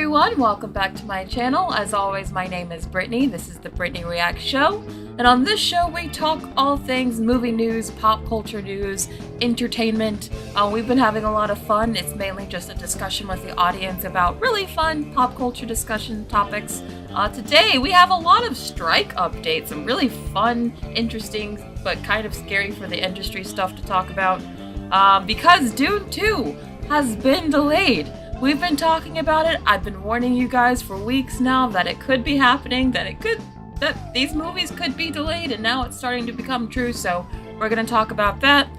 everyone, welcome back to my channel. As always, my name is Brittney. This is the Brittney Reacts Show, and on this show we talk all things movie news, pop culture news, entertainment. We've been having a lot of fun. It's mainly just a discussion with the audience about really fun pop culture discussion topics. Today we have a lot of strike updates, some really fun, interesting, but kind of scary for the industry stuff to talk about, because Dune 2 has been delayed. We've been talking about it. I've been warning you guys for weeks now that it could be happening, that these movies could be delayed, and now it's starting to become true, so we're going to talk about that.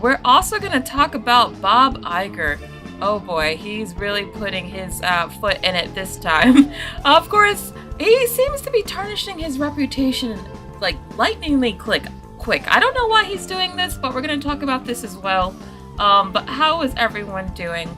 We're also going to talk about Bob Iger. Oh boy, he's really putting his foot in it this time. Of course, he seems to be tarnishing his reputation like lightningly quick. I don't know why he's doing this, but we're going to talk about this as well. But how is everyone doing?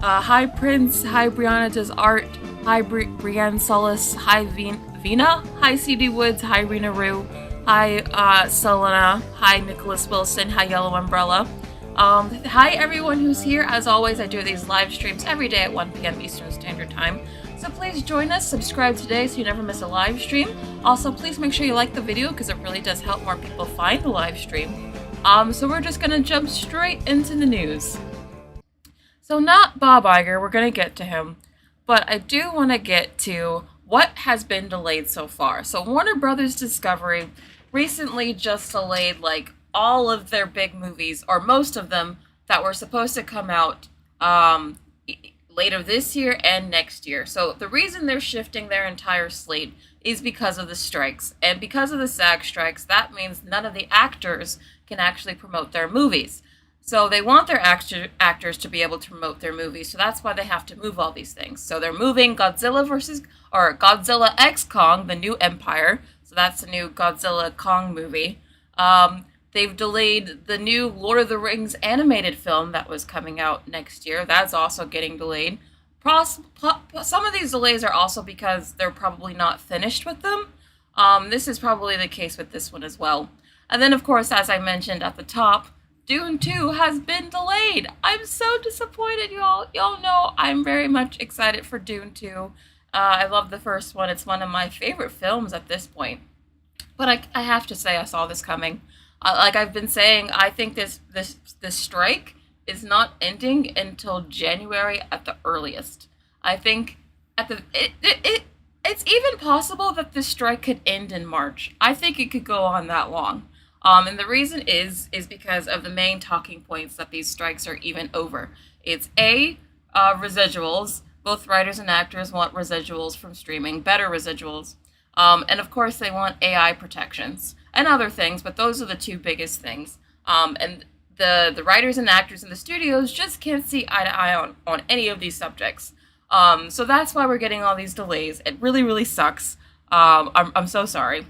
Hi Prince, hi Brianna Does Art, hi Brienne Solis, hi Vina, hi CD Woods, hi Rena Rue, hi Selena, hi Nicholas Wilson, hi Yellow Umbrella. Hi everyone who's here. As always, I do these live streams every day at 1 p.m. Eastern Standard Time. So please join us, subscribe today so you never miss a live stream. Also, please make sure you like the video because it really does help more people find the live stream. So we're just gonna jump straight into the news. So not Bob Iger, we're going to get to him, but I do want to get to what has been delayed so far. So Warner Brothers Discovery recently just delayed like all of their big movies, or most of them, that were supposed to come out later this year and next year. So the reason they're shifting their entire slate is because of the strikes. And because of the SAG strikes, that means none of the actors can actually promote their movies. So they want their actors to be able to promote their movies, so that's why they have to move all these things. So they're moving Godzilla X Kong, the New Empire. So that's the new Godzilla Kong movie. They've delayed the new Lord of the Rings animated film that was coming out next year. That's also getting delayed. Some of these delays are also because they're probably not finished with them. This is probably the case with this one as well. And then, of course, as I mentioned at the top, Dune 2 has been delayed. I'm so disappointed, y'all. Y'all know I'm very much excited for Dune 2. I love the first one. It's one of my favorite films at this point. But I have to say I saw this coming. Like I've been saying, I think this strike is not ending until January at the earliest. I think it's even possible that this strike could end in March. I think it could go on that long. And the reason is because of the main talking points that these strikes are even over. It's residuals. Both writers and actors want residuals from streaming, better residuals. And of course they want AI protections and other things, but those are the two biggest things. And the writers and actors in the studios just can't see eye to eye on any of these subjects. So that's why we're getting all these delays. It really, really sucks. I'm so sorry.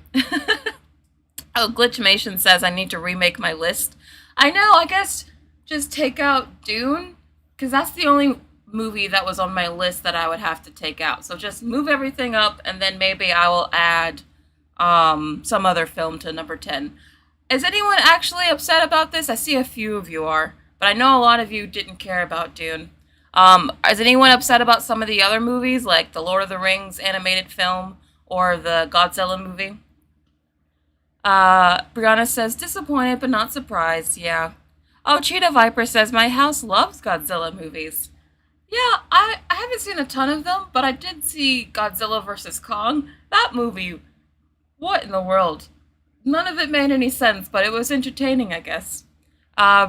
Oh, Glitchmation says I need to remake my list. I know, I guess just take out Dune, because that's the only movie that was on my list that I would have to take out. So just move everything up, and then maybe I will add some other film to number 10. Is anyone actually upset about this? I see a few of you are, but I know a lot of you didn't care about Dune. Is anyone upset about some of the other movies, like the Lord of the Rings animated film or the Godzilla movie? Brianna says, disappointed but not surprised, yeah. Oh, Cheetah Viper says, my house loves Godzilla movies. Yeah, I haven't seen a ton of them, but I did see Godzilla vs. Kong. That movie, what in the world? None of it made any sense, but it was entertaining, I guess.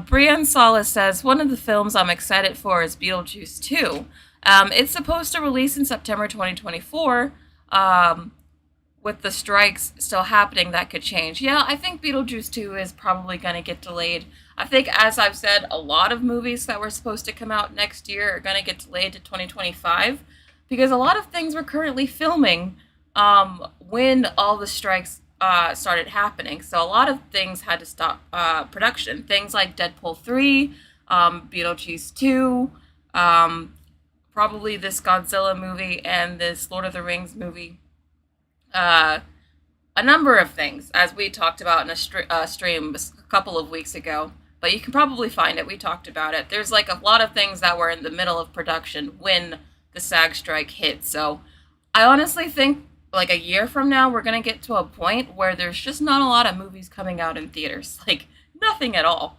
Brienne Solis says, one of the films I'm excited for is Beetlejuice 2. It's supposed to release in September 2024, with the strikes still happening, that could change. Yeah, I think Beetlejuice 2 is probably going to get delayed. I think, as I've said, a lot of movies that were supposed to come out next year are going to get delayed to 2025, because a lot of things were currently filming when all the strikes started happening. So a lot of things had to stop production. Things like Deadpool 3, Beetlejuice 2, probably this Godzilla movie and this Lord of the Rings movie. A number of things, as we talked about in a stream a couple of weeks ago, but you can probably find it. We talked about it. There's like a lot of things that were in the middle of production when the SAG strike hit. So I honestly think like a year from now, we're going to get to a point where there's just not a lot of movies coming out in theaters. Like nothing at all.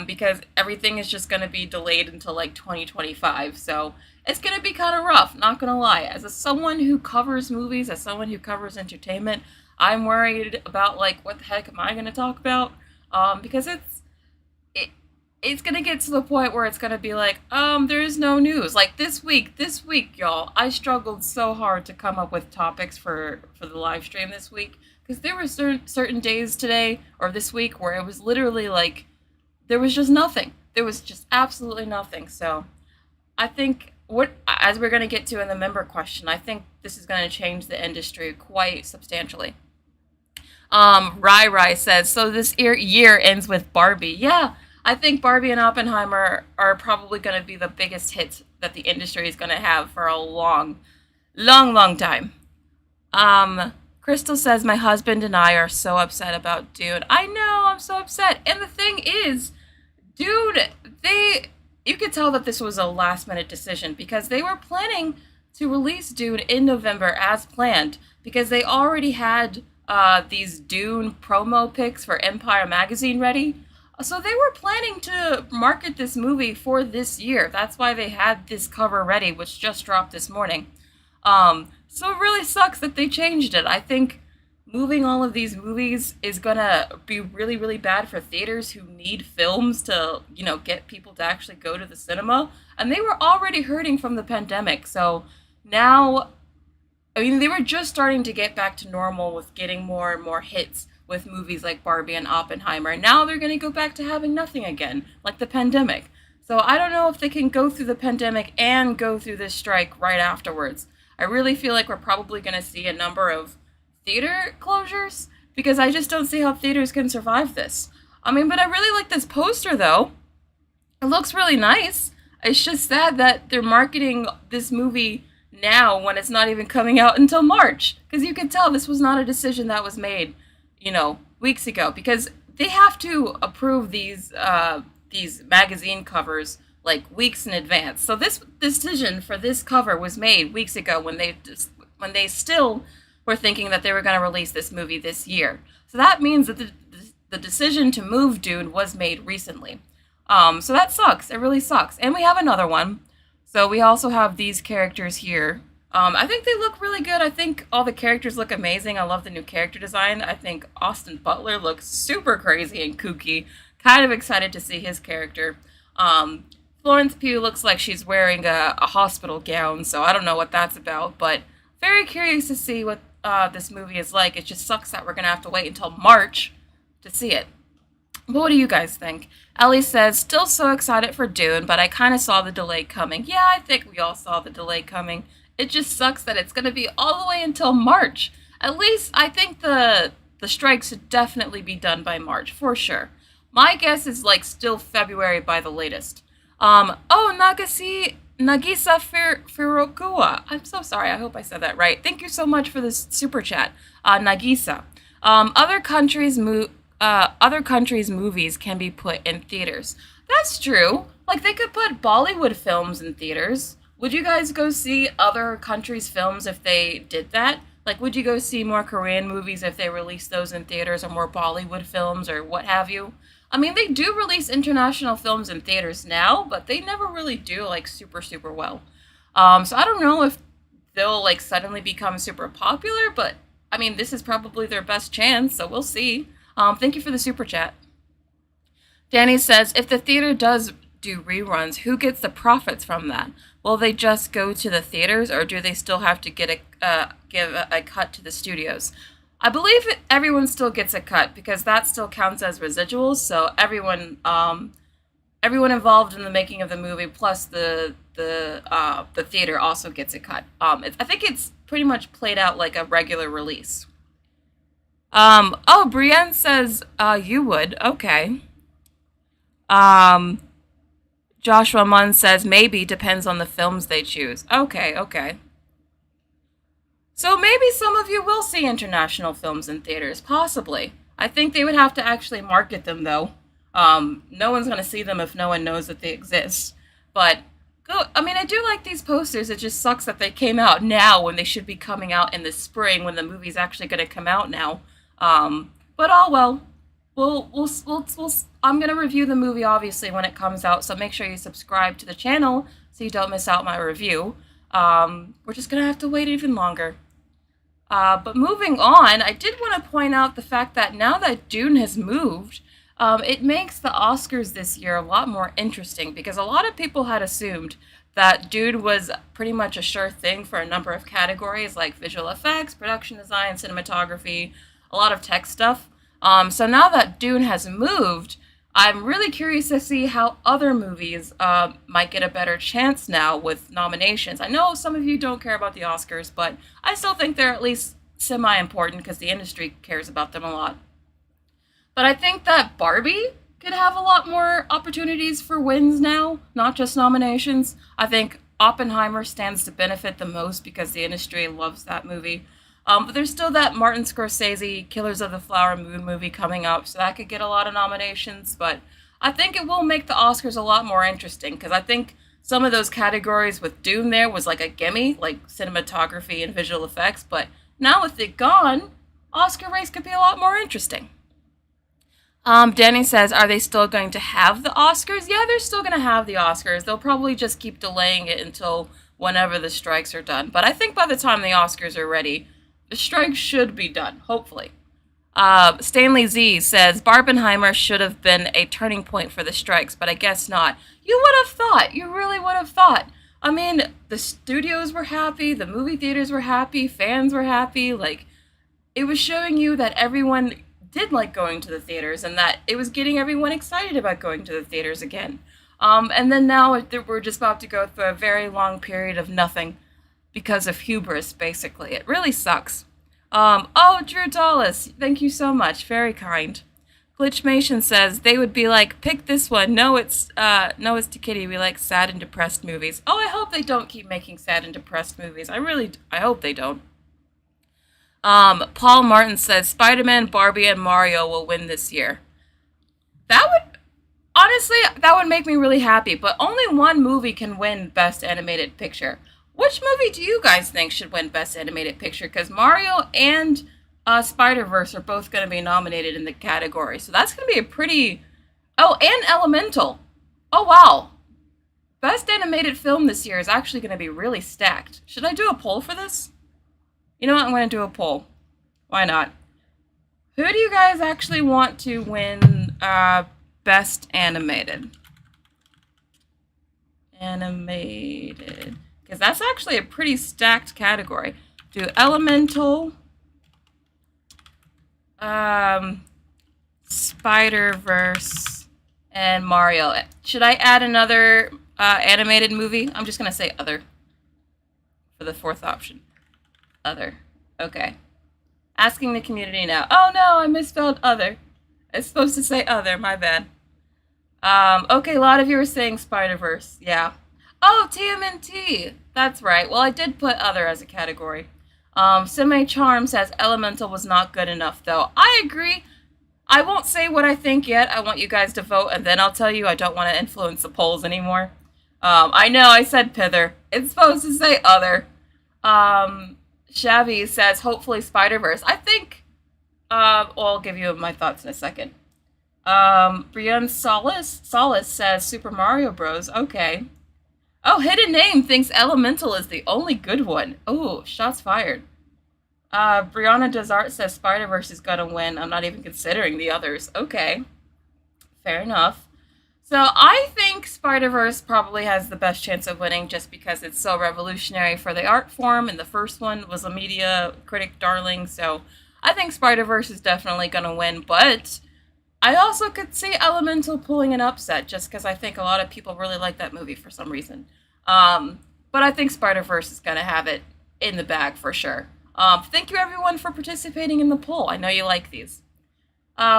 Because everything is just going to be delayed until like 2025. So it's going to be kind of rough, not going to lie. Someone who covers movies, as someone who covers entertainment, I'm worried about like what the heck am I going to talk about? Because it, it's going to get to the point where it's going to be like, there is no news. Like this week, y'all, I struggled so hard to come up with topics for the live stream this week because there were certain days today or this week where it was literally like there was just nothing. There was just absolutely nothing. So I think as we're going to get to in the member question, I think this is going to change the industry quite substantially. Rai says, so this year ends with Barbie. Yeah, I think Barbie and Oppenheimer are probably going to be the biggest hits that the industry is going to have for a long time. Crystal says, my husband and I are so upset about Dune. I know, I'm so upset. And the thing is, Dune, you could tell that this was a last minute decision because they were planning to release Dune in November as planned because they already had these Dune promo pics for Empire magazine ready. So they were planning to market this movie for this year. That's why they had this cover ready, which just dropped this morning. So it really sucks that they changed it. I think moving all of these movies is gonna be really, really bad for theaters who need films to, get people to actually go to the cinema. And they were already hurting from the pandemic. So now, they were just starting to get back to normal with getting more and more hits with movies like Barbie and Oppenheimer. Now they're going to go back to having nothing again, like the pandemic. So I don't know if they can go through the pandemic and go through this strike right afterwards. I really feel like we're probably going to see a number of theater closures because I just don't see how theaters can survive this. But I really like this poster though. It looks really nice. It's just sad that they're marketing this movie now when it's not even coming out until March. Because you can tell this was not a decision that was made, weeks ago. Because they have to approve these magazine covers like weeks in advance. So this decision for this cover was made weeks ago when they still were thinking that they were going to release this movie this year. So that means that the decision to move Dune was made recently. So that sucks. It really sucks. And we have another one. So we also have these characters here. I think they look really good. I think all the characters look amazing. I love the new character design. I think Austin Butler looks super crazy and kooky. Kind of excited to see his character. Florence Pugh looks like she's wearing a hospital gown, so I don't know what that's about, but very curious to see what this movie is like. It just sucks that we're going to have to wait until March to see it. But what do you guys think? Ellie says, still so excited for Dune, but I kind of saw the delay coming. Yeah, I think we all saw the delay coming. It just sucks that it's going to be all the way until March. At least I think the strike should definitely be done by March, for sure. My guess is like still February by the latest. Nagisa Firokua. I'm so sorry. I hope I said that right. Thank you so much for this super chat, Nagisa. Other countries' movies can be put in theaters. That's true. Like they could put Bollywood films in theaters. Would you guys go see other countries' films if they did that? Like, would you go see more Korean movies if they released those in theaters, or more Bollywood films, or what have you? They do release international films in theaters now, but they never really do, like, super, super well. So I don't know if they'll, like, suddenly become super popular, but, this is probably their best chance, so we'll see. Thank you for the super chat. Danny says, if the theater does do reruns, who gets the profits from that? Will they just go to the theaters, or do they still have to give a cut to the studios? I believe everyone still gets a cut because that still counts as residuals. So everyone involved in the making of the movie plus the theater also gets a cut. I think it's pretty much played out like a regular release. Brienne says you would. Okay. Joshua Munn says maybe, depends on the films they choose. Okay. So maybe some of you will see international films in theaters, possibly. I think they would have to actually market them, though. No one's going to see them if no one knows that they exist. But Though, I mean, I do like these posters. It just sucks that they came out now when they should be coming out in the spring when the movie's actually going to come out now. But oh well. I'm going to review the movie obviously when it comes out, so make sure you subscribe to the channel so you don't miss out my review. We're just going to have to wait even longer. But moving on, I did want to point out the fact that now that Dune has moved, it makes the Oscars this year a lot more interesting because a lot of people had assumed that Dune was pretty much a sure thing for a number of categories like visual effects, production design, cinematography, a lot of tech stuff. So now that Dune has moved, I'm really curious to see how other movies might get a better chance now with nominations. I know some of you don't care about the Oscars, but I still think they're at least semi-important because the industry cares about them a lot. But I think that Barbie could have a lot more opportunities for wins now, not just nominations. I think Oppenheimer stands to benefit the most because the industry loves that movie. But there's still that Martin Scorsese Killers of the Flower Moon movie coming up, so that could get a lot of nominations. But I think it will make the Oscars a lot more interesting, because I think some of those categories with Dune there was like a gimme, like cinematography and visual effects. But now with it gone, Oscar race could be a lot more interesting. Danny says, are they still going to have the Oscars? Yeah, they're still going to have the Oscars. They'll probably just keep delaying it until whenever the strikes are done. But I think by the time the Oscars are ready, the strike should be done, hopefully. Stanley Z says, Barbenheimer should have been a turning point for the strikes, but I guess not. You would have thought. You really would have thought. I mean, the studios were happy, the movie theaters were happy, fans were happy. Like, it was showing you that everyone did like going to the theaters and that it was getting everyone excited about going to the theaters again. And then now we're just about to go through a very long period of nothing because of hubris, basically. It really sucks. Oh, Drew Dallas, thank you so much. Very kind. Glitchmation says they would be like, pick this one. No, it's to Kitty. We like sad and depressed movies. Oh, I hope they don't keep making sad and depressed movies. I hope they don't. Paul Martin says Spider-Man, Barbie, and Mario will win this year. Honestly, that would make me really happy, but only one movie can win Best Animated Picture. Which movie do you guys think should win Best Animated Picture? Because Mario and Spider-Verse are both going to be nominated in the category, so that's going to be a pretty... Oh, and Elemental. Oh, wow. Best Animated Film this year is actually going to be really stacked. Should I do a poll for this? You know what? I'm going to do a poll. Why not? Who do you guys actually want to win Best Animated? Animated. Because that's actually a pretty stacked category. Do Elemental, Spider-Verse, and Mario. Should I add another animated movie? I'm just going to say other for the fourth option. Other. Okay. Asking the community now. Oh no, I misspelled other. It's supposed to say other, my bad. Okay, a lot of you are saying Spider-Verse. Yeah. Oh, TMNT. That's right. Well, I did put other as a category. Sime Charm says Elemental was not good enough, though. I agree. I won't say what I think yet. I want you guys to vote, and then I'll tell you I don't want to influence the polls anymore. I know I said Pither. It's supposed to say other. Shabby says, hopefully Spider-Verse. I think, I'll give you my thoughts in a second. Brienne Solace says Super Mario Bros. Okay. Oh, Hidden Name thinks Elemental is the only good one. Oh, shots fired. Brianna Desart says Spider-Verse is gonna win. I'm not even considering the others. Okay. Fair enough. So I think Spider-Verse probably has the best chance of winning just because it's so revolutionary for the art form, and the first one was a media critic darling, so I think Spider-Verse is definitely going to win, but I also could see Elemental pulling an upset just because I think a lot of people really like that movie for some reason. But I think Spider-Verse is going to have it in the bag for sure. Thank you everyone for participating in the poll. I know you like these.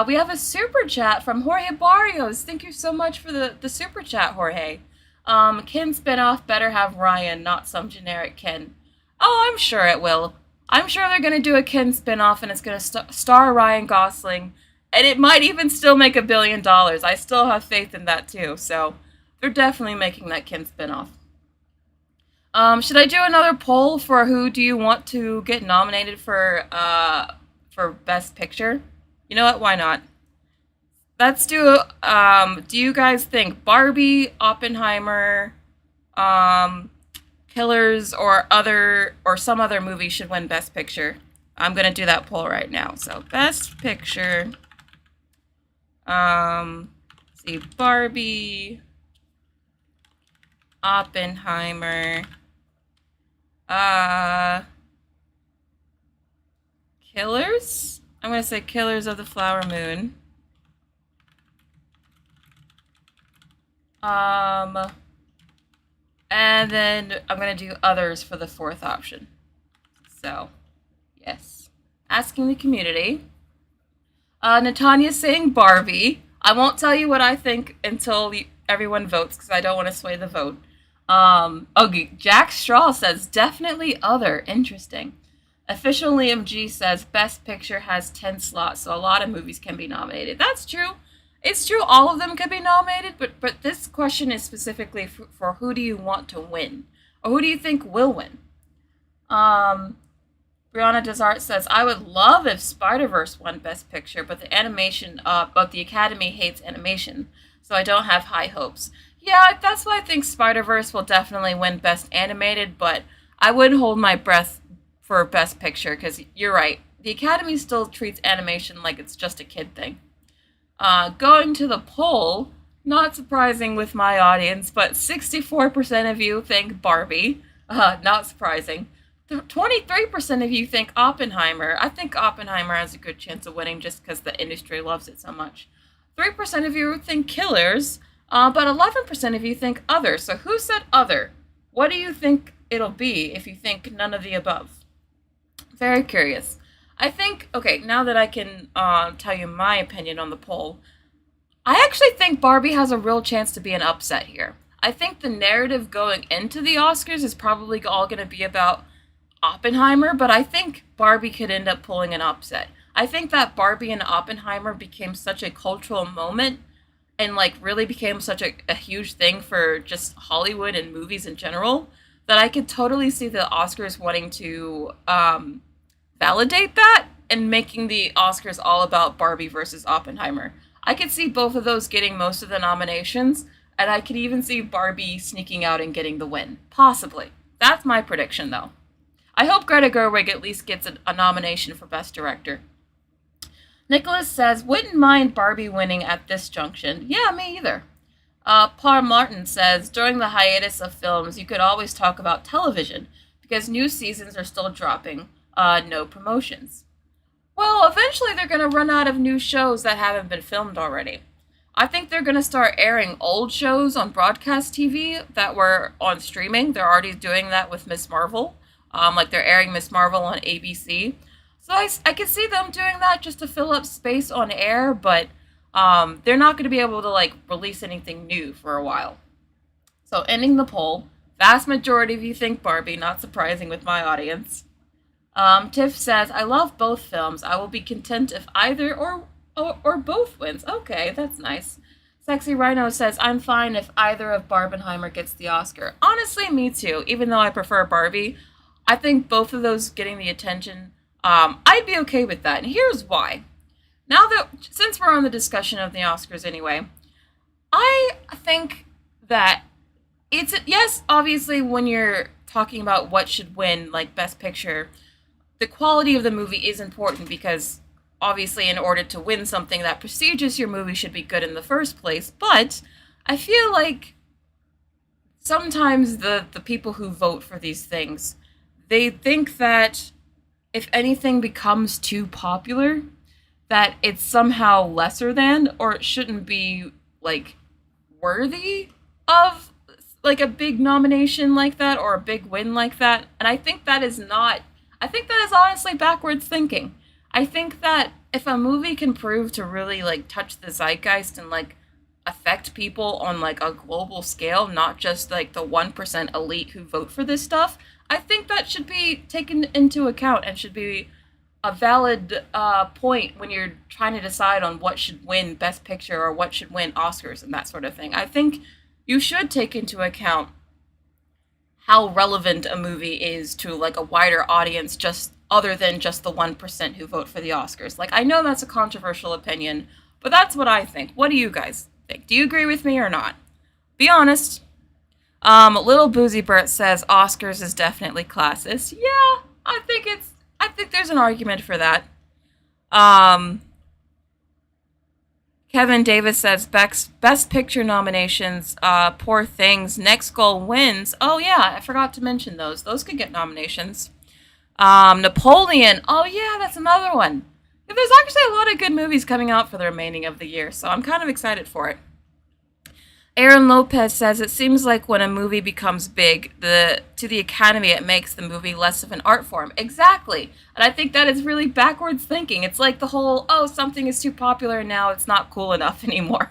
We have a super chat from Jorge Barrios. Thank you so much for the super chat, Jorge. Ken spinoff better have Ryan, not some generic Ken. Oh, I'm sure it will. I'm sure they're going to do a Ken spinoff and it's going to star Ryan Gosling. And it might even still make $1 billion. I still have faith in that too. So they're definitely making that Ken spinoff. Should I do another poll for who do you want to get nominated for Best Picture? You know what? Why not? Let's do you guys think Barbie, Oppenheimer, um, Killers, or some other movie should win Best Picture? I'm gonna do that poll right now. So Best Picture. Let's see, Barbie, Oppenheimer, uh, Killers. I'm gonna say Killers of the Flower Moon. Um, and then I'm gonna do others for the fourth option. So, yes. Asking the community. Natania's saying Barbie. I won't tell you what I think until everyone votes because I don't want to sway the vote. Okay, Jack Straw says definitely other. Interesting. Official Liam G says Best Picture has 10 slots, so a lot of movies can be nominated. That's true. It's true all of them could be nominated, but this question is specifically for who do you want to win? Or who do you think will win? Um, Brianna Desart says, I would love if Spider-Verse won Best Picture, but the Academy hates animation, so I don't have high hopes. Yeah, that's why I think Spider-Verse will definitely win Best Animated, but I wouldn't hold my breath for Best Picture, because you're right. The Academy still treats animation like it's just a kid thing. Going to the poll, not surprising with my audience, but 64% of you think Barbie. Not surprising. 23% of you think Oppenheimer. I think Oppenheimer has a good chance of winning just because the industry loves it so much. 3% of you think Killers, but 11% of you think Other. So who said Other? What do you think it'll be if you think none of the above? Very curious. I think, okay, now that I can tell you my opinion on the poll, I actually think Barbie has a real chance to be an upset here. I think the narrative going into the Oscars is probably all going to be about Oppenheimer, but I think Barbie could end up pulling an upset. I think that Barbie and Oppenheimer became such a cultural moment and like really became such a huge thing for just Hollywood and movies in general that I could totally see the Oscars wanting to validate that and making the Oscars all about Barbie versus Oppenheimer. I could see both of those getting most of the nominations, and I could even see Barbie sneaking out and getting the win. Possibly. That's my prediction, though. I hope Greta Gerwig at least gets a nomination for Best Director. Nicholas says, wouldn't mind Barbie winning at this junction. Yeah, me either. Paul Martin says, during the hiatus of films, you could always talk about television, because new seasons are still dropping. No promotions. Well, eventually they're going to run out of new shows that haven't been filmed already. I think they're going to start airing old shows on broadcast TV that were on streaming. They're already doing that with Miss Marvel. Like they're airing Miss Marvel on ABC. So I can see them doing that just to fill up space on air, but they're not going to be able to like release anything new for a while. So ending the poll, vast majority of you think Barbie, not surprising with my audience. Tiff says, I love both films. I will be content if either or both wins. Okay, that's nice. Sexy Rhino says, I'm fine if either of Barbenheimer gets the Oscar. Honestly, me too. Even though I prefer Barbie, I think both of those getting the attention, I'd be okay with that. And here's why. Now that, since we're on the discussion of the Oscars anyway, I think that yes, obviously when you're talking about what should win, like Best Picture, the quality of the movie is important because obviously in order to win something that prestigious, your movie should be good in the first place. But I feel like sometimes the people who vote for these things, they think that if anything becomes too popular, that it's somehow lesser than, or it shouldn't be like worthy of like a big nomination like that or a big win like that. And I think that is honestly backwards thinking. I think that if a movie can prove to really like touch the zeitgeist and like affect people on like a global scale, not just like the 1% elite who vote for this stuff, I think that should be taken into account and should be a valid point when you're trying to decide on what should win Best Picture or what should win Oscars and that sort of thing. I think you should take into account how relevant a movie is to like a wider audience, just other than just the 1% who vote for the Oscars. Like, I know that's a controversial opinion, but that's what I think. What do you guys think? Do you agree with me or not? Be honest. Little Boozy Bert says Oscars is definitely classist. Yeah, I think there's an argument for that. Um, Kevin Davis says best picture nominations, Poor Things, Next Goal Wins. Oh yeah, I forgot to mention those. Those could get nominations. Napoleon. Oh yeah, that's another one. There's actually a lot of good movies coming out for the remaining of the year, so I'm kind of excited for it. Aaron Lopez says it seems like when a movie becomes big, to the Academy it makes the movie less of an art form. Exactly. And I think that is really backwards thinking. It's like the whole, oh, something is too popular and now it's not cool enough anymore.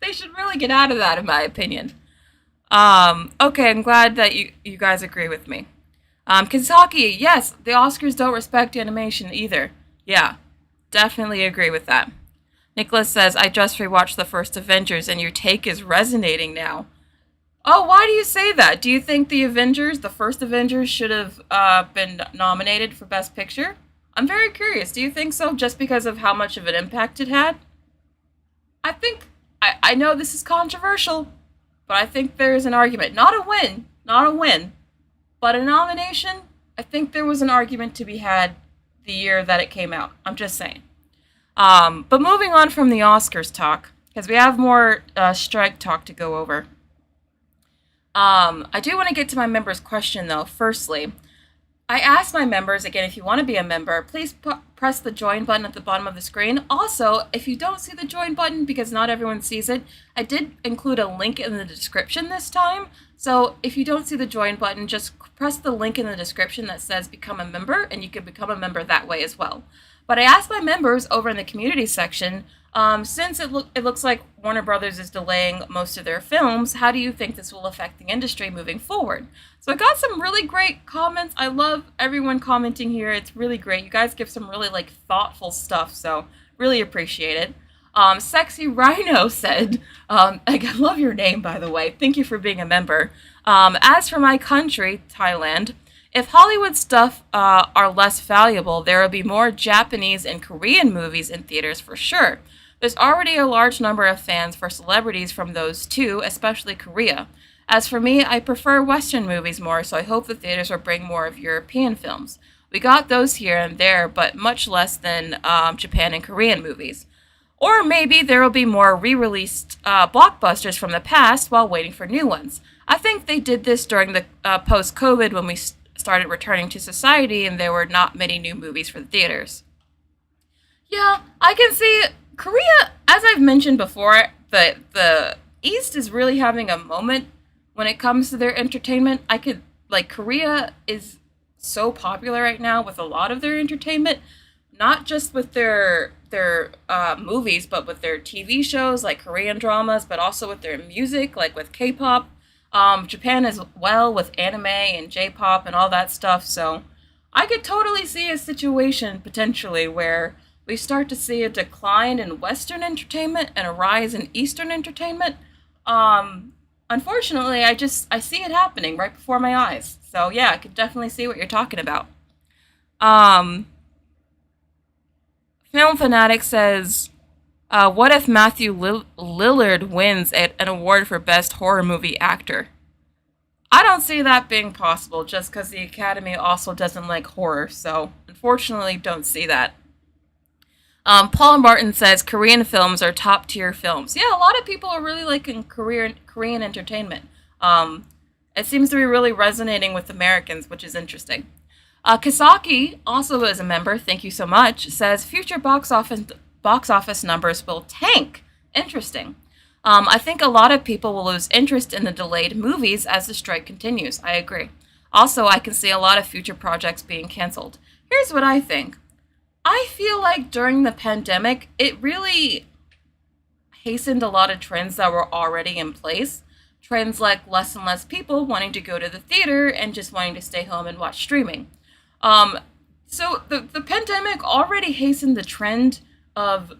They should really get out of that, in my opinion. Okay, I'm glad that you guys agree with me. Kazaki, yes, the Oscars don't respect animation either. Yeah, definitely agree with that. Nicholas says, I just rewatched the first Avengers and your take is resonating now. Oh, why do you say that? Do you think the first Avengers, should have been nominated for Best Picture? I'm very curious. Do you think so, just because of how much of an impact it had? I know this is controversial, but I think there is an argument. Not a win, but a nomination. I think there was an argument to be had the year that it came out. I'm just saying. But moving on from the Oscars talk, because we have more strike talk to go over. I do want to get to my members' question, though. Firstly, I asked my members, again, if you want to be a member, please press the join button at the bottom of the screen. Also, if you don't see the join button, because not everyone sees it, I did include a link in the description this time. So if you don't see the join button, just press the link in the description that says become a member, and you can become a member that way as well. But I asked my members over in the community section, since it looks like Warner Brothers is delaying most of their films, how do you think this will affect the industry moving forward? So I got some really great comments. I love everyone commenting here. It's really great. You guys give some really thoughtful stuff, so really appreciate it. Sexy Rhino said, I love your name, by the way. Thank you for being a member. As for my country, Thailand, if Hollywood stuff are less valuable, there will be more Japanese and Korean movies in theaters for sure. There's already a large number of fans for celebrities from those two, especially Korea. As for me, I prefer Western movies more, so I hope the theaters will bring more of European films. We got those here and there, but much less than Japan and Korean movies. Or maybe there will be more re-released blockbusters from the past while waiting for new ones. I think they did this during the post-COVID when we started returning to society and there were not many new movies for the theaters. Yeah, I can see Korea, as I've mentioned before, the East is really having a moment when it comes to their entertainment. Korea is so popular right now with a lot of their entertainment, not just with their movies, but with their TV shows, like Korean dramas, but also with their music, like with K-pop. Japan as well with anime and J-pop and all that stuff, so I could totally see a situation potentially where we start to see a decline in Western entertainment and a rise in Eastern entertainment. Unfortunately, I see it happening right before my eyes. So yeah, I could definitely see what you're talking about. Film Fanatic says, what if Matthew Lillard wins an award for Best Horror Movie Actor? I don't see that being possible just because the Academy also doesn't like horror, so unfortunately don't see that. Paul Martin says Korean films are top tier films. Yeah, a lot of people are really liking Korean entertainment. It seems to be really resonating with Americans, which is interesting. Kisaki, also is a member, thank you so much, says future box office numbers will tank. Interesting. I think a lot of people will lose interest in the delayed movies as the strike continues. I agree. Also, I can see a lot of future projects being canceled. Here's what I think. I feel like during the pandemic, it really hastened a lot of trends that were already in place. Trends like less and less people wanting to go to the theater and just wanting to stay home and watch streaming. So the pandemic already hastened the trend of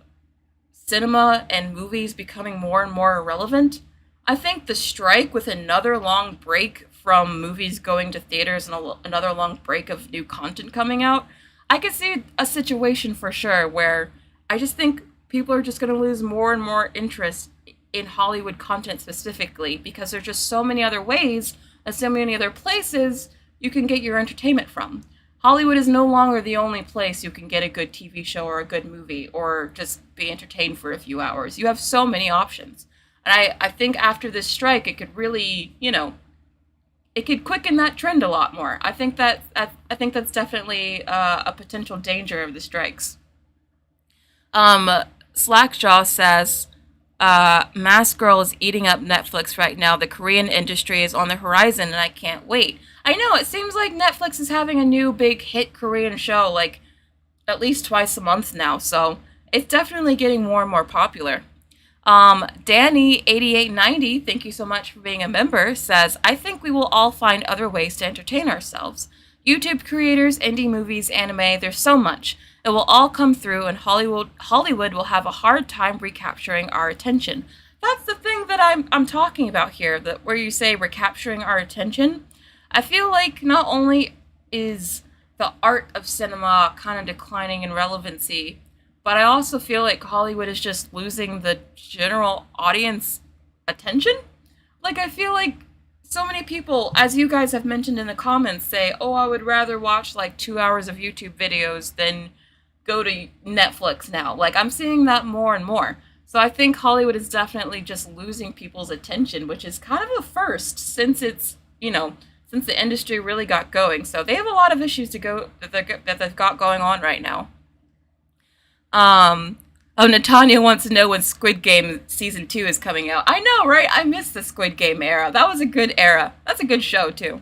cinema and movies becoming more and more irrelevant. I think the strike with another long break from movies going to theaters and another long break of new content coming out, I could see a situation for sure where I just think people are just going to lose more and more interest in Hollywood content specifically because there's just so many other ways and so many other places you can get your entertainment from. Hollywood is no longer the only place you can get a good TV show or a good movie or just be entertained for a few hours. You have so many options. And I think after this strike, it could really, it could quicken that trend a lot more. I think that's definitely a potential danger of the strikes. Slackjaw says, Mask Girl is eating up Netflix right now. The Korean industry is on the horizon, and I can't wait. I know, it seems like Netflix is having a new big hit Korean show, like, at least twice a month now, so it's definitely getting more and more popular. Danny8890, thank you so much for being a member, says, I think we will all find other ways to entertain ourselves. YouTube creators, indie movies, anime, there's so much. It will all come through, and Hollywood will have a hard time recapturing our attention. That's the thing that I'm talking about here, that where you say recapturing our attention. I feel like not only is the art of cinema kind of declining in relevancy, but I also feel like Hollywood is just losing the general audience attention. Like, I feel like so many people, as you guys have mentioned in the comments, say, oh, I would rather watch like 2 hours of YouTube videos than go to Netflix now. Like, I'm seeing that more and more. So I think Hollywood is definitely just losing people's attention, which is kind of a first since it's, since the industry really got going. So they have a lot of issues that they've got going on right now. Natanya wants to know when Squid Game Season 2 is coming out. I know, right? I missed the Squid Game era. That was a good era. That's a good show, too.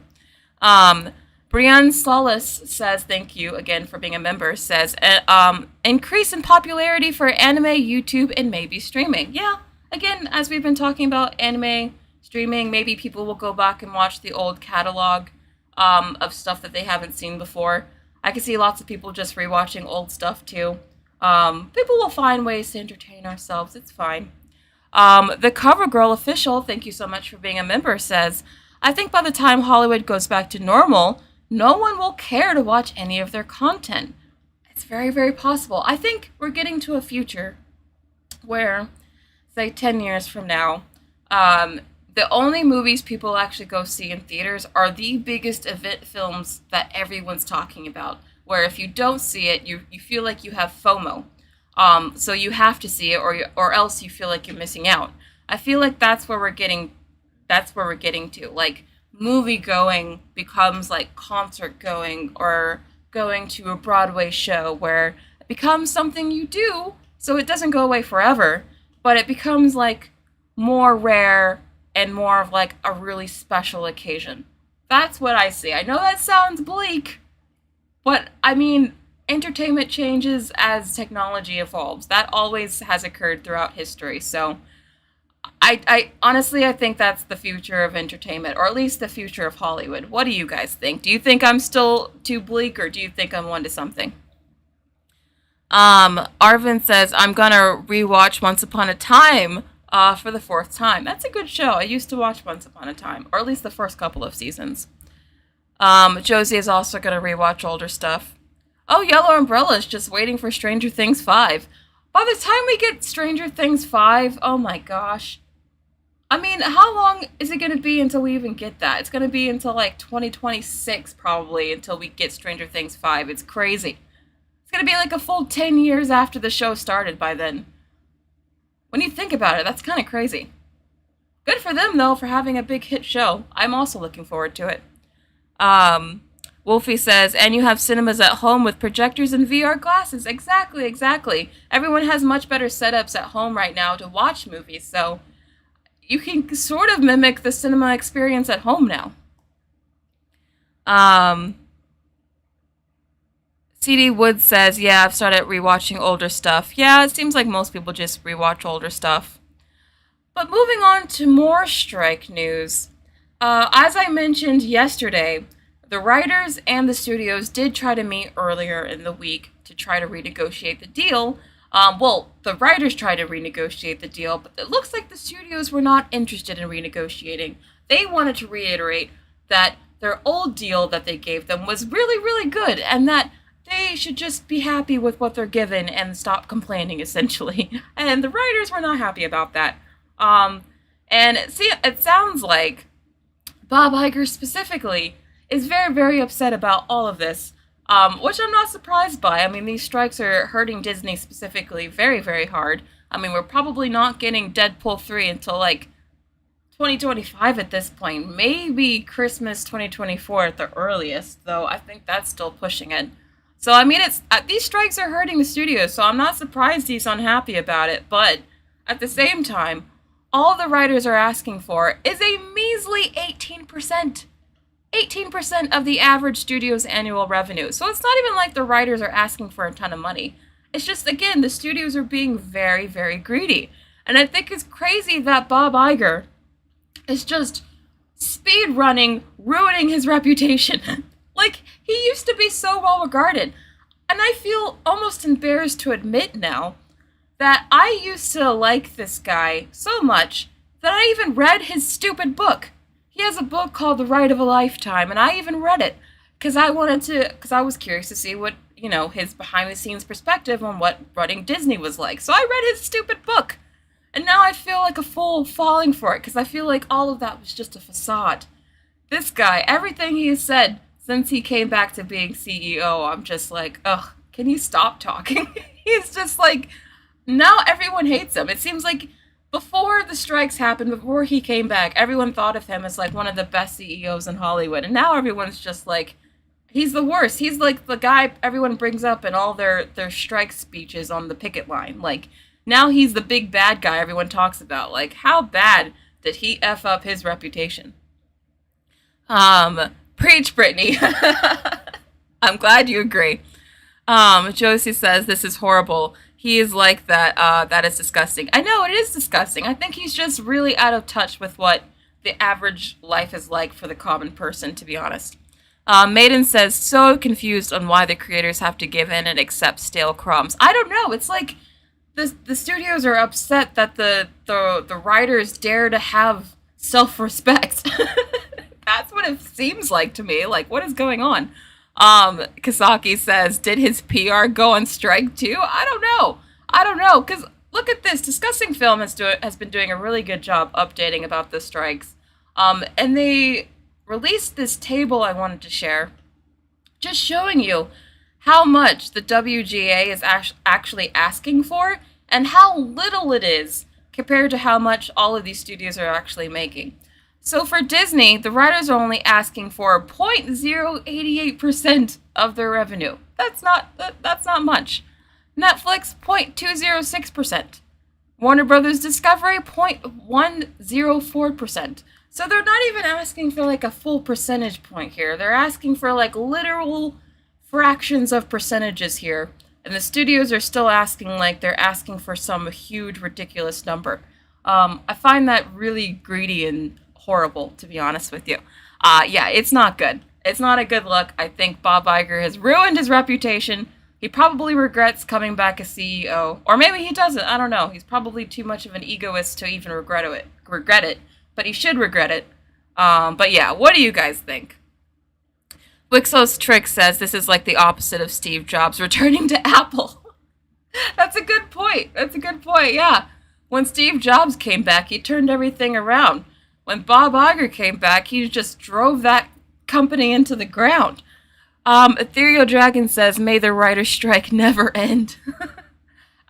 Brianne Solace says, thank you again for being a member, says, increase in popularity for anime, YouTube, and maybe streaming. Yeah, again, as we've been talking about anime, streaming, maybe people will go back and watch the old catalog of stuff that they haven't seen before. I can see lots of people just rewatching old stuff, too. People will find ways to entertain ourselves. It's fine. The CoverGirl official, thank you so much for being a member, says, I think by the time Hollywood goes back to normal, no one will care to watch any of their content. It's very, very possible. I think we're getting to a future where, say, 10 years from now, the only movies people actually go see in theaters are the biggest event films that everyone's talking about, where if you don't see it, you feel like you have FOMO. So you have to see it, or else you feel like you're missing out. I feel like that's where we're getting to. Like, movie going becomes like concert going or going to a Broadway show, where it becomes something you do, so it doesn't go away forever, but it becomes like more rare and more of like a really special occasion. That's what I see. I know that sounds bleak, but I mean, entertainment changes as technology evolves. That always has occurred throughout history, so I honestly, I think that's the future of entertainment, or at least the future of Hollywood. What do you guys think? Do you think I'm still too bleak, or do you think I'm onto something? Arvin says, I'm gonna rewatch Once Upon a Time for the 4th time. That's a good show. I used to watch Once Upon a Time, or at least the first couple of seasons. Josie is also gonna rewatch older stuff. Oh, Yellow Umbrella is just waiting for Stranger Things 5. By the time we get Stranger Things 5, oh my gosh. I mean, how long is it going to be until we even get that? It's going to be until like 2026 probably until we get Stranger Things 5. It's crazy. It's going to be like a full 10 years after the show started by then. When you think about it, that's kind of crazy. Good for them, though, for having a big hit show. I'm also looking forward to it. Wolfie says, and you have cinemas at home with projectors and VR glasses. Exactly. Everyone has much better setups at home right now to watch movies, so you can sort of mimic the cinema experience at home now. CD Wood says, yeah, I've started rewatching older stuff. Yeah, it seems like most people just rewatch older stuff. But moving on to more strike news. As I mentioned yesterday, the writers and the studios did try to meet earlier in the week to try to renegotiate the deal. The writers tried to renegotiate the deal, but it looks like the studios were not interested in renegotiating. They wanted to reiterate that their old deal that they gave them was really, really good, and that they should just be happy with what they're given and stop complaining, essentially. And the writers were not happy about that. And it sounds like Bob Iger specifically is very, very upset about all of this, which I'm not surprised by. I mean, these strikes are hurting Disney specifically very, very hard. I mean, we're probably not getting Deadpool 3 until, like, 2025 at this point. Maybe Christmas 2024 at the earliest, though I think that's still pushing it. So, I mean, these strikes are hurting the studio, so I'm not surprised he's unhappy about it, but at the same time, all the writers are asking for is a measly 18%. 18% of the average studio's annual revenue. So it's not even like the writers are asking for a ton of money. It's just, again, the studios are being very, very greedy. And I think it's crazy that Bob Iger is just speed running, ruining his reputation. Like, he used to be so well regarded. And I feel almost embarrassed to admit now that I used to like this guy so much that I even read his stupid book. He has a book called The Ride of a Lifetime, and I even read it because I was curious to see what, his behind-the-scenes perspective on what running Disney was like. So I read his stupid book, and now I feel like a fool falling for it because I feel like all of that was just a facade. This guy, everything he has said since he came back to being CEO, I'm just like, ugh, can you stop talking? He's just like, now everyone hates him. It seems like before the strikes happened, before he came back, everyone thought of him as like one of the best CEOs in Hollywood. And now everyone's just like, he's the worst. He's like the guy everyone brings up in all their strike speeches on the picket line. Like, now he's the big bad guy everyone talks about. Like, how bad did he F up his reputation? Preach, Brittney. I'm glad you agree. Josie says, this is horrible. He is like that. That is disgusting. I know, it is disgusting. I think he's just really out of touch with what the average life is like for the common person, to be honest. Maiden says, so confused on why the creators have to give in and accept stale crumbs. I don't know. It's like the studios are upset that the writers dare to have self-respect. That's what it seems like to me. Like, what is going on? Kasaki says, did his PR go on strike too? I don't know, because look at this. Discussing Film has been doing a really good job updating about the strikes. And they released this table I wanted to share, just showing you how much the WGA is actually asking for, and how little it is compared to how much all of these studios are actually making. So for Disney, the writers are only asking for 0.088% of their revenue. That's not much. Netflix, 0.206%. Warner Brothers Discovery, 0.104%. So they're not even asking for like a full percentage point here. They're asking for like literal fractions of percentages here. And the studios are still asking like they're asking for some huge, ridiculous number. I find that really greedy and horrible, to be honest with you. Yeah, it's not good. It's not a good look. I think Bob Iger has ruined his reputation. He probably regrets coming back as CEO. Or maybe he doesn't. I don't know. He's probably too much of an egoist to even regret it. But he should regret it. But yeah, what do you guys think? Wixos Trick says this is like the opposite of Steve Jobs returning to Apple. That's a good point. Yeah. When Steve Jobs came back, he turned everything around. When Bob Iger came back, he just drove that company into the ground. Ethereal Dragon says, may the writer's strike never end.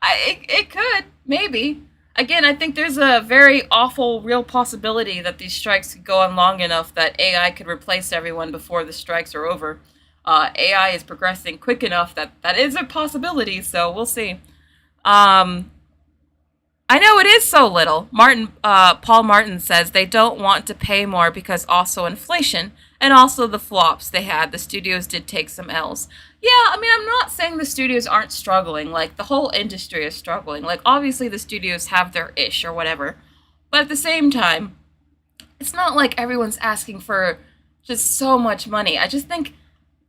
It could, maybe. Again, I think there's a very awful, real possibility that these strikes could go on long enough that AI could replace everyone before the strikes are over. AI is progressing quick enough that is a possibility, so we'll see. I know it is so little. Paul Martin says they don't want to pay more because also inflation and also the flops they had. The studios did take some L's. Yeah, I mean, I'm not saying the studios aren't struggling. Like, the whole industry is struggling. Like, obviously the studios have their ish or whatever. But at the same time, it's not like everyone's asking for just so much money. I just think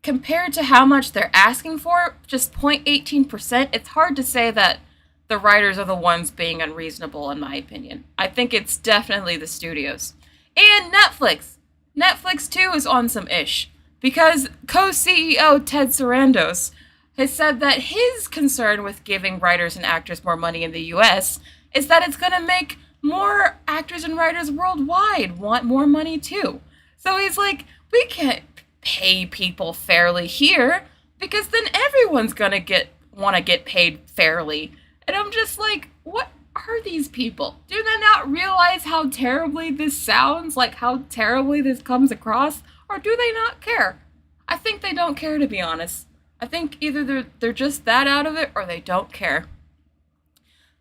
compared to how much they're asking for, just 0.18%, it's hard to say that the writers are the ones being unreasonable, in my opinion. I think it's definitely the studios. And Netflix. Netflix too is on some ish because co-CEO Ted Sarandos has said that his concern with giving writers and actors more money in the US is that it's going to make more actors and writers worldwide want more money too. So he's like, we can't pay people fairly here because then everyone's going to want to get paid fairly. And I'm just like, what are these people? Do they not realize how terribly this sounds? Like how terribly this comes across? Or do they not care? I think they don't care, to be honest. I think either they're just that out of it or they don't care.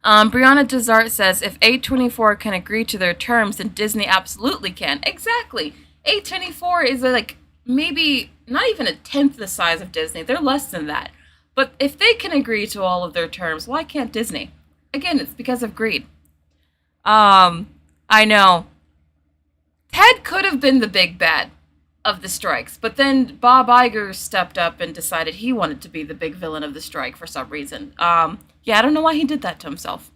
Brianna Desart says, if A24 can agree to their terms, then Disney absolutely can. Exactly. A24 is like maybe not even a tenth the size of Disney. They're less than that. But if they can agree to all of their terms, why can't Disney? Again, it's because of greed. I know. Ted could have been the big bad of the strikes, but then Bob Iger stepped up and decided he wanted to be the big villain of the strike for some reason. Yeah, I don't know why he did that to himself.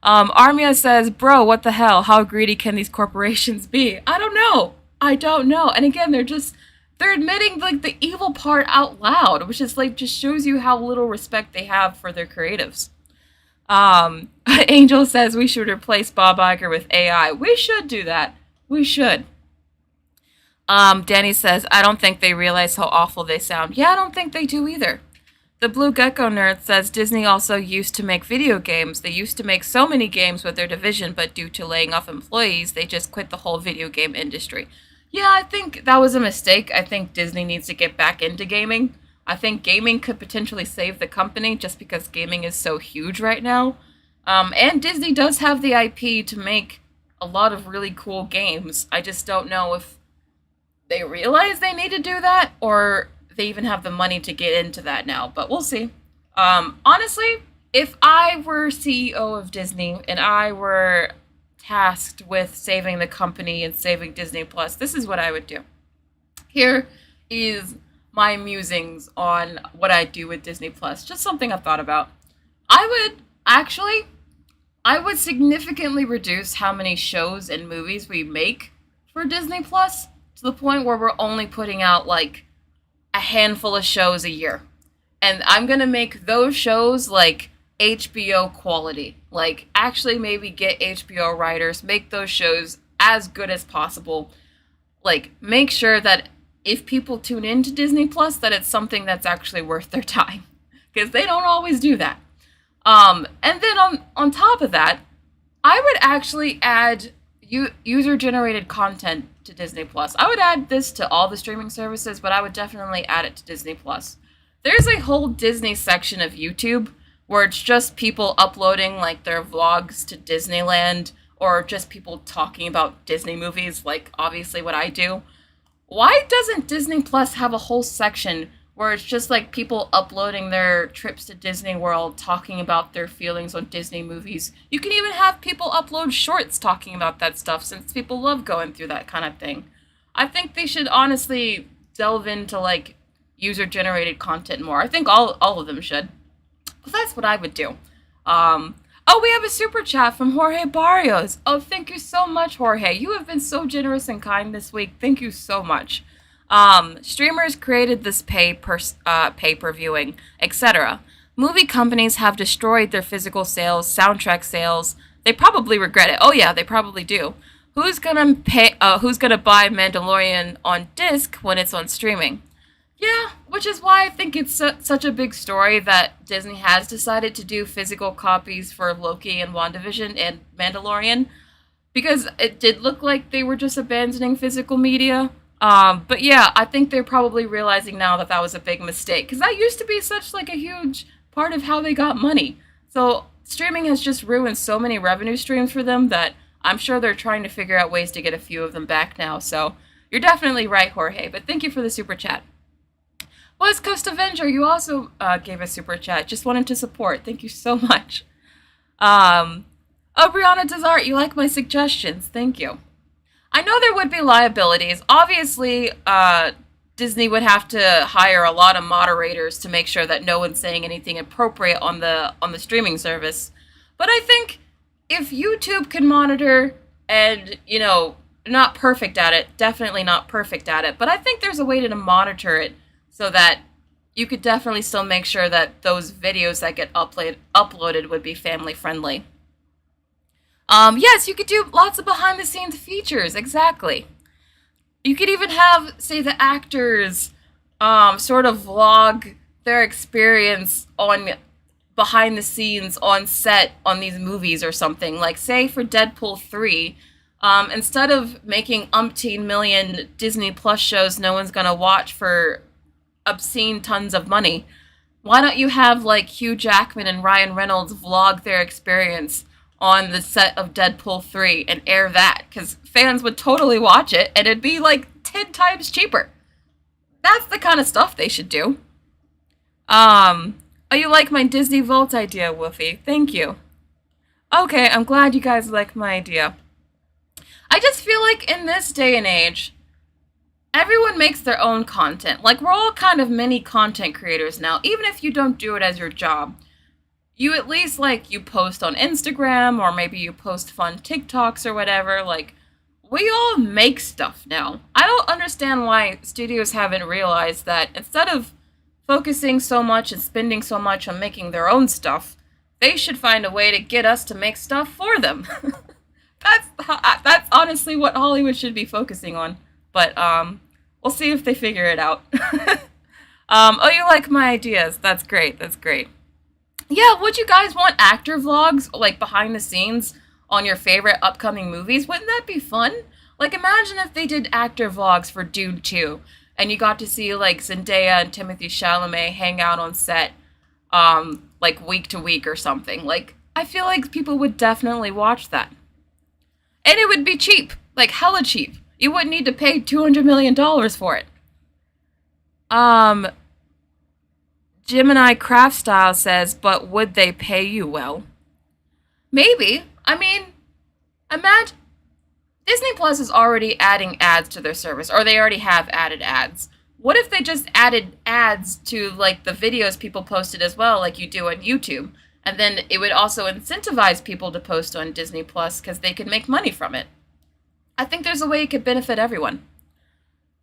Armia says, bro, what the hell? How greedy can these corporations be? I don't know. And again, they're admitting like the evil part out loud, which is like just shows you how little respect they have for their creatives. Angel says we should replace Bob Iger with AI. We should do that. We should. Danny says, I don't think they realize how awful they sound. Yeah, I don't think they do either. The Blue Gecko Nerd says Disney also used to make video games. They used to make so many games with their division, but due to laying off employees, they just quit the whole video game industry. Yeah, I think that was a mistake. I think Disney needs to get back into gaming. I think gaming could potentially save the company just because gaming is so huge right now. And Disney does have the IP to make a lot of really cool games. I just don't know if they realize they need to do that or they even have the money to get into that now, but we'll see. Honestly, if I were CEO of Disney and I were tasked with saving the company and saving Disney Plus, this is what I would do. Here is my musings on what I do with Disney Plus. Just something I've thought about. I would significantly reduce how many shows and movies we make for Disney Plus to the point where we're only putting out like a handful of shows a year. And I'm going to make those shows like HBO quality. Like actually maybe get HBO writers, make those shows as good as possible. Like make sure that if people tune into Disney Plus that it's something that's actually worth their time. Because they don't always do that. And then on top of that, I would actually add user-generated content to Disney Plus. I would add this to all the streaming services, but I would definitely add it to Disney Plus. There's a whole Disney section of YouTube where it's just people uploading like their vlogs to Disneyland or just people talking about Disney movies, like obviously what I do. Why doesn't Disney Plus have a whole section where it's just like people uploading their trips to Disney World, talking about their feelings on Disney movies? You can even have people upload shorts talking about that stuff since people love going through that kind of thing. I think they should honestly delve into like user-generated content more. I think all of them should. But that's what I would do. We have a super chat from Jorge Barrios. Oh, thank you so much, Jorge. You have been so generous and kind this week. Thank you so much. Streamers created this pay-per-viewing, etc. Movie companies have destroyed their physical sales, soundtrack sales. They probably regret it. Oh yeah, they probably do. Who's gonna buy Mandalorian on disc when it's on streaming? Yeah, which is why I think it's such a big story that Disney has decided to do physical copies for Loki and WandaVision and Mandalorian, because it did look like they were just abandoning physical media. But yeah, I think they're probably realizing now that was a big mistake, because that used to be such like a huge part of how they got money. So streaming has just ruined so many revenue streams for them that I'm sure they're trying to figure out ways to get a few of them back now. So you're definitely right, Jorge, but thank you for the super chat. West Coast Avenger, you also gave a super chat. Just wanted to support. Thank you so much. Brianna Desart, you like my suggestions. Thank you. I know there would be liabilities. Obviously, Disney would have to hire a lot of moderators to make sure that no one's saying anything appropriate on the streaming service. But I think if YouTube can monitor and, not perfect at it, definitely not perfect at it, but I think there's a way to monitor it so that you could definitely still make sure that those videos that get uploaded would be family friendly. Yes, you could do lots of behind the scenes features, exactly. You could even have, say, the actors sort of vlog their experience on behind the scenes on set on these movies or something. Like, say, for Deadpool 3, instead of making umpteen million Disney Plus shows no one's gonna watch for obscene tons of money, why don't you have, like, Hugh Jackman and Ryan Reynolds vlog their experience on the set of Deadpool 3 and air that? Because fans would totally watch it, and it'd be, like, 10 times cheaper. That's the kind of stuff they should do. Oh, you like my Disney Vault idea, Woofy. Thank you. Okay, I'm glad you guys like my idea. I just feel like in this day and age, everyone makes their own content. Like, we're all kind of mini content creators now, even if you don't do it as your job. You at least, like, you post on Instagram, or maybe you post fun TikToks or whatever. Like, we all make stuff now. I don't understand why studios haven't realized that instead of focusing so much and spending so much on making their own stuff, they should find a way to get us to make stuff for them. That's honestly what Hollywood should be focusing on. But we'll see if they figure it out. Oh, you like my ideas? That's great. That's great. Yeah, would you guys want actor vlogs, like behind the scenes on your favorite upcoming movies? Wouldn't that be fun? Like, imagine if they did actor vlogs for Dune 2, and you got to see, like, Zendaya and Timothée Chalamet hang out on set, like, week to week or something. Like, I feel like people would definitely watch that. And it would be cheap. Like, hella cheap. You wouldn't need to pay $200 million for it. Gemini Craft Style says, but would they pay you well? Maybe. I mean, imagine Disney Plus is already adding ads to their service, or they already have added ads. What if they just added ads to, like, the videos people posted as well, like you do on YouTube? And then it would also incentivize people to post on Disney Plus because they could make money from it. I think there's a way it could benefit everyone.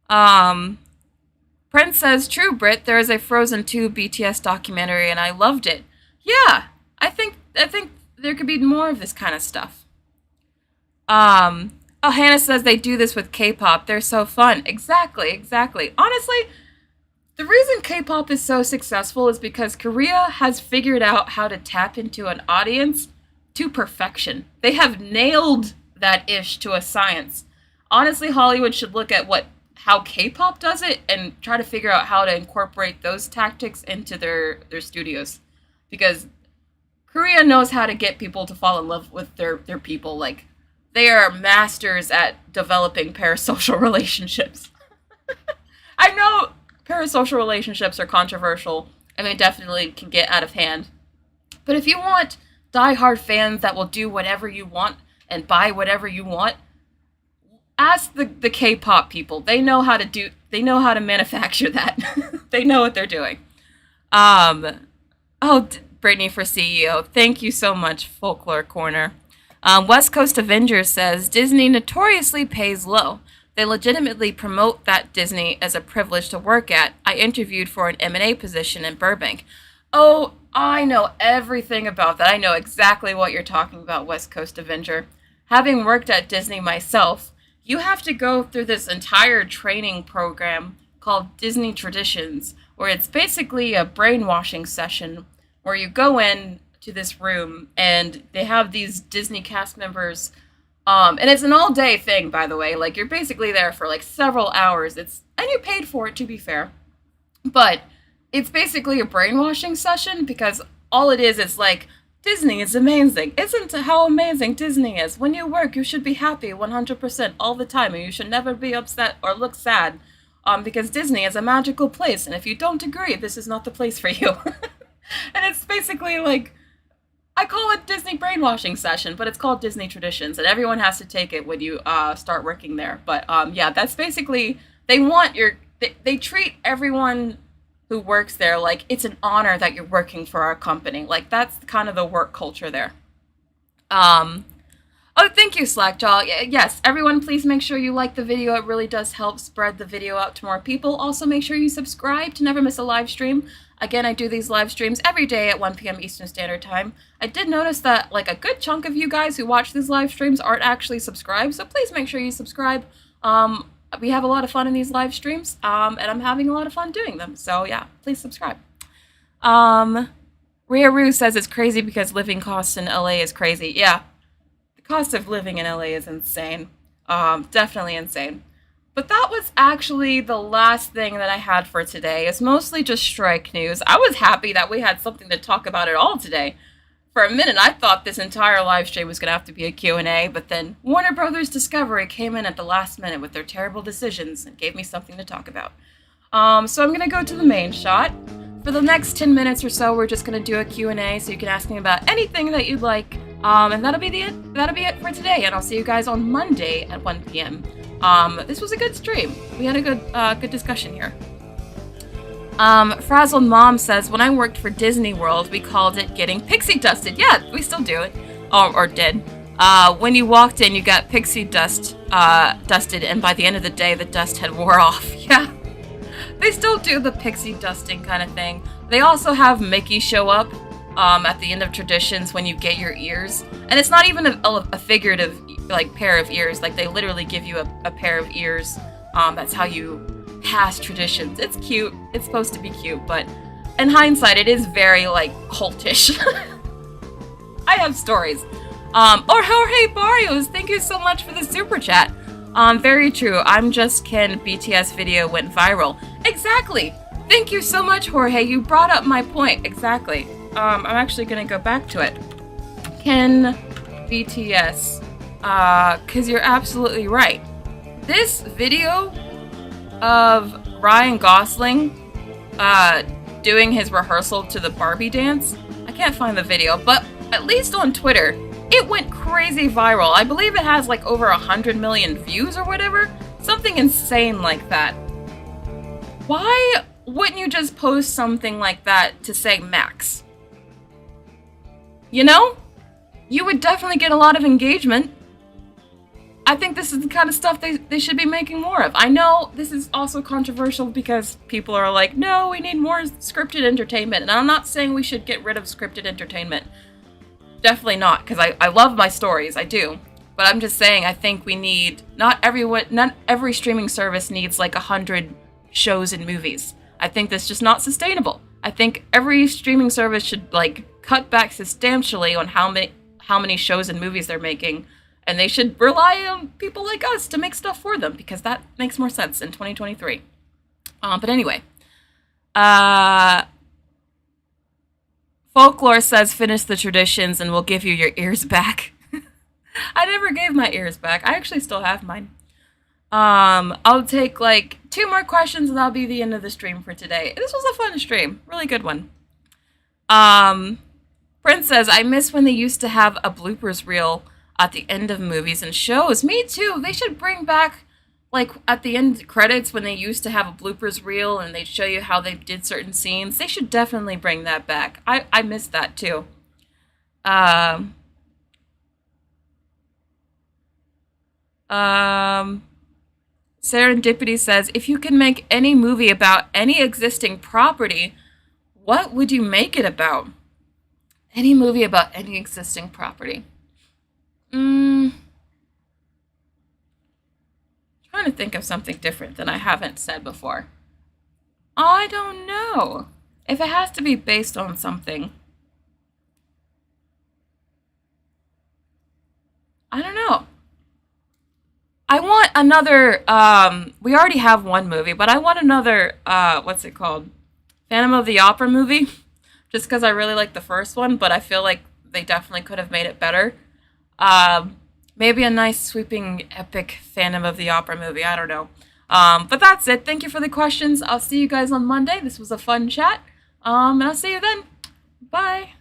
Prince says, true, Brit, there is a Frozen 2 BTS documentary and I loved it. Yeah, I think there could be more of this kind of stuff. Oh, Hannah says they do this with K-pop. They're so fun. Exactly. Honestly, the reason K-pop is so successful is because Korea has figured out how to tap into an audience to perfection. They have nailed that ish to a science. Honestly, Hollywood should look at how K-pop does it and try to figure out how to incorporate those tactics into their studios. Because Korea knows how to get people to fall in love with their people. Like, they are masters at developing parasocial relationships. I know parasocial relationships are controversial, and they definitely can get out of hand. But if you want diehard fans that will do whatever you want and buy whatever you want, ask the K-pop people. They know how to manufacture that. They know what they're doing. Brittney for CEO. Thank you so much, Folklore Corner. West Coast Avengers says, Disney notoriously pays low. They legitimately promote that Disney as a privilege to work at. I interviewed for an M&A position in Burbank. Oh, I know everything about that. I know exactly what you're talking about, West Coast Avenger. Having worked at Disney myself, you have to go through this entire training program called Disney Traditions, where it's basically a brainwashing session where you go in to this room and they have these Disney cast members, and it's an all-day thing, by the way. Like, you're basically there for like several hours. And you paid for it, to be fair, but it's basically a brainwashing session because all it is like, Disney is amazing. Isn't it how amazing Disney is? When you work, you should be happy 100% all the time, and you should never be upset or look sad, because Disney is a magical place, and if you don't agree, this is not the place for you. And it's basically like, I call it Disney brainwashing session, but it's called Disney Traditions, and everyone has to take it when you start working there. But yeah, that's basically, they treat everyone who works there like it's an honor that you're working for our company. Like, that's kind of the work culture there. Oh, thank you, Slackjaw. Yes, everyone, please make sure you like the video. It really does help spread the video out to more people. Also, make sure you subscribe to never miss a live stream. Again, I do these live streams every day at 1 p.m. Eastern Standard Time. I did notice that, like, a good chunk of you guys who watch these live streams aren't actually subscribed, so please make sure you subscribe. We have a lot of fun in these live streams, and I'm having a lot of fun doing them. So, yeah, please subscribe. Rhea Rue says it's crazy because living costs in LA is crazy. Yeah. Cost of living in LA is insane. Definitely insane. But that was actually the last thing that I had for today. It's mostly just strike news. I was happy that we had something to talk about at all today. For a minute, I thought this entire live stream was going to have to be a Q&A, but then Warner Brothers Discovery came in at the last minute with their terrible decisions and gave me something to talk about. So I'm going to go to the main shot. For the next 10 minutes or so, we're just going to do a Q&A, so you can ask me about anything that you'd like. And that'll be it for today, and I'll see you guys on Monday at 1 p.m. This was a good stream. We had a good discussion here. Frazzled Mom says, when I worked for Disney World, we called it getting pixie dusted. Yeah, we still do it. Or did. When you walked in, you got pixie dusted, and by the end of the day, the dust had wore off. Yeah. They still do the pixie dusting kind of thing. They also have Mickey show up at the end of traditions when you get your ears. And it's not even a figurative, like, pair of ears. Like, they literally give you a pair of ears. That's how you pass traditions. It's cute. It's supposed to be cute, but in hindsight, it is very, like, cultish. I have stories. Or Jorge Barrios, thank you so much for the super chat. Very true. I'm Just Ken BTS video went viral. Exactly. Thank you so much, Jorge. You brought up my point. Exactly. I'm actually gonna go back to it. Ken BTS. Cause you're absolutely right. This video of Ryan Gosling doing his rehearsal to the Barbie dance. I can't find the video, but at least on Twitter, it went crazy viral. I believe it has like over 100 million views or whatever. Something insane like that. Why wouldn't you just post something like that to say Max? You know? You would definitely get a lot of engagement. I think this is the kind of stuff they should be making more of. I know this is also controversial because people are like, no, we need more scripted entertainment. And I'm not saying we should get rid of scripted entertainment. Definitely not, because I love my stories, I do. But I'm just saying, I think we need, not every streaming service needs like 100 shows and movies. I think that's just not sustainable. I think every streaming service should like cut back substantially on how many shows and movies they're making. And they should rely on people like us to make stuff for them, because that makes more sense in 2023. But anyway. Folklore says, finish the traditions and we'll give you your ears back. I never gave my ears back. I actually still have mine. I'll take like 2 more questions and that'll be the end of the stream for today. This was a fun stream. Really good one. Prince says, I miss when they used to have a bloopers reel at the end of movies and shows. Me too. They should bring back, like, at the end credits when they used to have a bloopers reel and they'd show you how they did certain scenes. They should definitely bring that back. I miss that too. Serendipity says, if you could make any movie about any existing property, what would you make it about? Any movie about any existing property. Trying to think of something different than I haven't said before. I don't know. If it has to be based on something. I don't know. I want another, we already have one movie, but I want another, what's it called? Phantom of the Opera movie. Just because I really like the first one, but I feel like they definitely could have made it better. Maybe a nice, sweeping, epic Phantom of the Opera movie. I don't know. But that's it. Thank you for the questions. I'll see you guys on Monday. This was a fun chat. And I'll see you then. Bye.